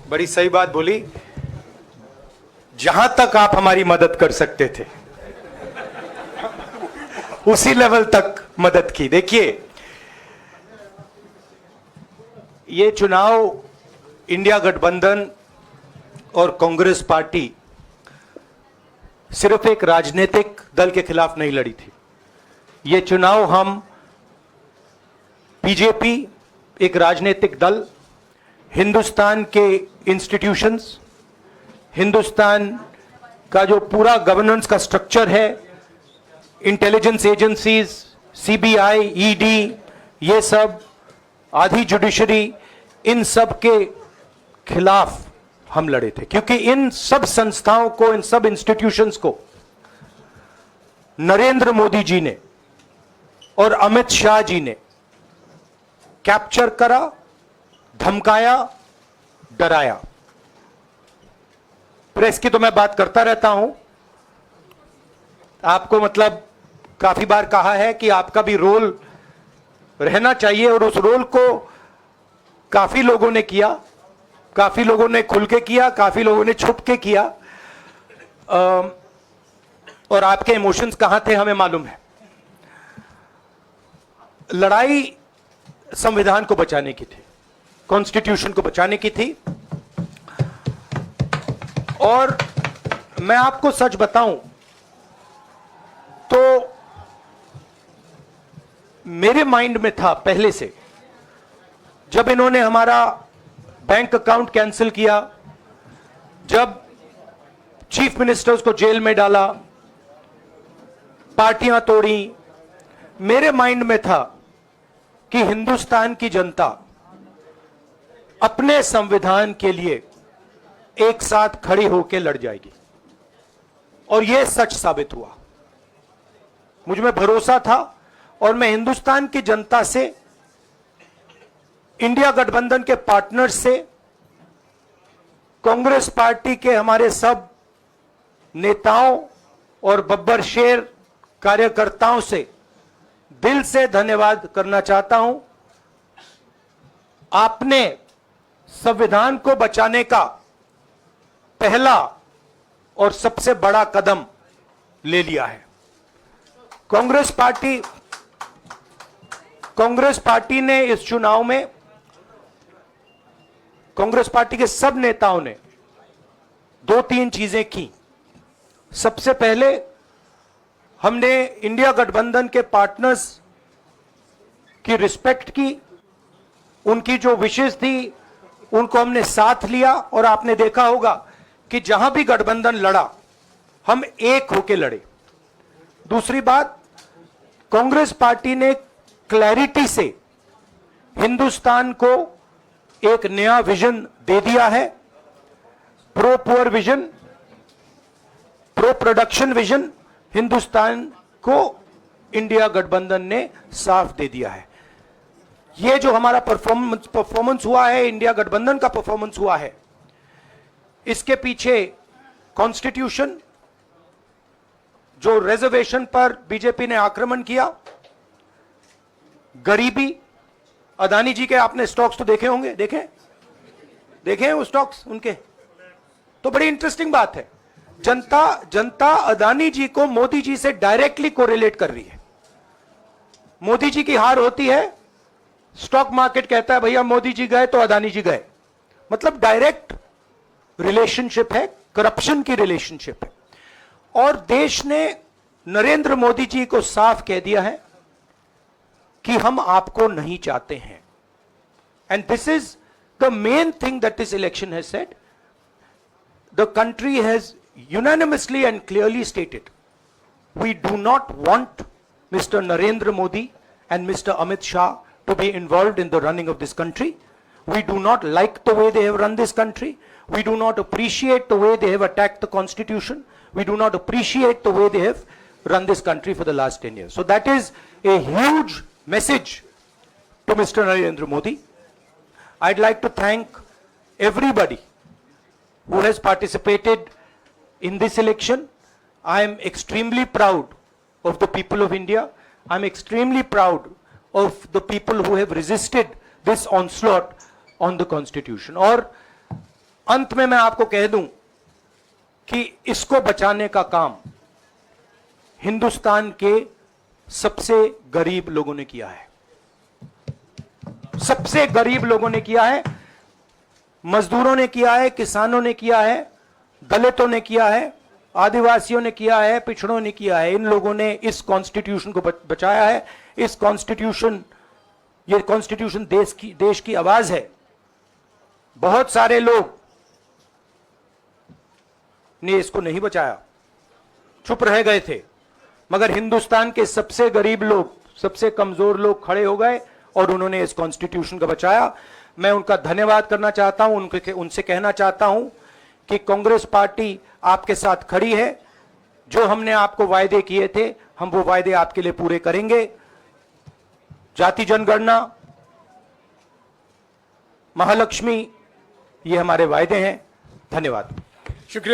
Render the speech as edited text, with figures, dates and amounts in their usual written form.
बड़ी सही बात बोली। जहां तक आप हमारी मदद कर सकते थे उसी लेवल तक मदद की। देखिए, ये चुनाव इंडिया गठबंधन और कांग्रेस पार्टी सिर्फ एक राजनीतिक दल के खिलाफ नहीं लड़ी थी। ये चुनाव हम बीजेपी, एक राजनीतिक दल, हिंदुस्तान के इंस्टीट्यूशंस, हिंदुस्तान का जो पूरा गवर्नेंस का स्ट्रक्चर है, इंटेलिजेंस एजेंसीज, सीबीआई, ईडी, ये सब, आधी जुडिशरी, इन सब के खिलाफ हम लड़े थे। क्योंकि इन सब संस्थाओं को, इन सब इंस्टीट्यूशंस को नरेंद्र मोदी जी ने और अमित शाह जी ने कैप्चर करा, धमकाया, डराया। प्रेस की तो मैं बात करता रहता हूं, आपको मतलब काफी बार कहा है कि आपका भी रोल रहना चाहिए, और उस रोल को काफी लोगों ने किया, काफी लोगों ने खुल के किया, काफी लोगों ने छुप के किया, और आपके इमोशंस कहां थे हमें मालूम है। लड़ाई संविधान को बचाने की थी, कॉन्स्टिट्यूशन को बचाने की थी। और मैं आपको सच बताऊं तो मेरे माइंड में था पहले से, जब इन्होंने हमारा बैंक अकाउंट कैंसिल किया, जब चीफ मिनिस्टर्स को जेल में डाला, पार्टियां तोड़ी, मेरे माइंड में था कि हिंदुस्तान की जनता अपने संविधान के लिए एक साथ खड़ी होकर लड़ जाएगी। और यह सच साबित हुआ। मुझ में भरोसा था, और मैं हिंदुस्तान की जनता से, इंडिया गठबंधन के पार्टनर्स से, कांग्रेस पार्टी के हमारे सब नेताओं और बब्बर शेर कार्यकर्ताओं से दिल से धन्यवाद करना चाहता हूं। आपने संविधान को बचाने का पहला और सबसे बड़ा कदम ले लिया है। कांग्रेस पार्टी ने इस चुनाव में, कांग्रेस पार्टी के सब नेताओं ने 2-3 चीजें की। सबसे पहले हमने इंडिया गठबंधन के पार्टनर्स की रिस्पेक्ट की, उनकी जो विशेष थी उनको हमने साथ लिया, और आपने देखा होगा कि जहां भी गठबंधन लड़ा हम एक होकर लड़े। दूसरी बात, कांग्रेस पार्टी ने क्लैरिटी से हिंदुस्तान को एक नया विजन दे दिया है, pro poor vision, pro production vision Hindustan को इंडिया गठबंधन ने साफ दे दिया है। यह जो हमारा परफॉर्मेंस हुआ है, इंडिया गठबंधन का परफॉर्मेंस हुआ है, इसके पीछे कॉन्स्टिट्यूशन, जो रिजर्वेशन पर बीजेपी ने आक्रमण किया, गरीबी, अदानी जी के आपने स्टॉक्स तो देखे होंगे, देखे हैं वो स्टॉक्स उनके, तो बड़ी इंटरेस्टिंग बात है। जनता अदानी जी को मोदी जी से डायरेक्टली कोरिलेट कर रही है। मोदी जी की हार होती है, स्टॉक मार्केट कहता है भैया मोदी जी गए तो अदानी जी गए। मतलब डायरेक्ट रिलेशनशिप है, करप्शन की रिलेशनशिप है। और देश ने नरेंद्र मोदी जी को साफ कह दिया है कि हम आपको नहीं चाहते हैं। And this is the main thing that this election has said. The country has unanimously and clearly stated, we do not want Mr. Narendra Modi and Mr. Amit Shah to be involved in the running of this country. We do not like the way they have run this country. We do not appreciate the way they have attacked the constitution. We do not appreciate the way they have run this country for the last 10 years. So that is a huge message to Mr. Narendra Modi. I'd like to thank everybody who has participated in this election. I am extremely proud of the people of India. I'm extremely proud of the people who have resisted this onslaught on the constitution. और अंत में मैं आपको कह दूं कि इसको बचाने का काम हिंदुस्तान के सबसे गरीब लोगों ने किया है। सबसे गरीब लोगों ने किया है, मजदूरों ने किया है, किसानों ने किया है, दलितों ने किया है, आदिवासियों ने किया है, पिछड़ों ने किया है। इन लोगों ने इस कॉन्स्टिट्यूशन को बचाया है। इस कॉन्स्टिट्यूशन, ये कॉन्स्टिट्यूशन देश की आवाज है। बहुत सारे लोग ने इसको नहीं बचाया, चुप रह गए थे, मगर हिंदुस्तान के सबसे गरीब लोग, सबसे कमजोर लोग खड़े हो गए और उन्होंने इस कॉन्स्टिट्यूशन को बचाया। मैं उनका धन्यवाद करना चाहता हूं, उनसे कहना चाहता हूं कि कांग्रेस पार्टी आपके साथ खड़ी है। जो हमने आपको वायदे किए थे, हम वो वायदे आपके लिए पूरे करेंगे। जाति जनगणना, महालक्ष्मी, ये हमारे वायदे हैं। धन्यवाद। शुक्रिया।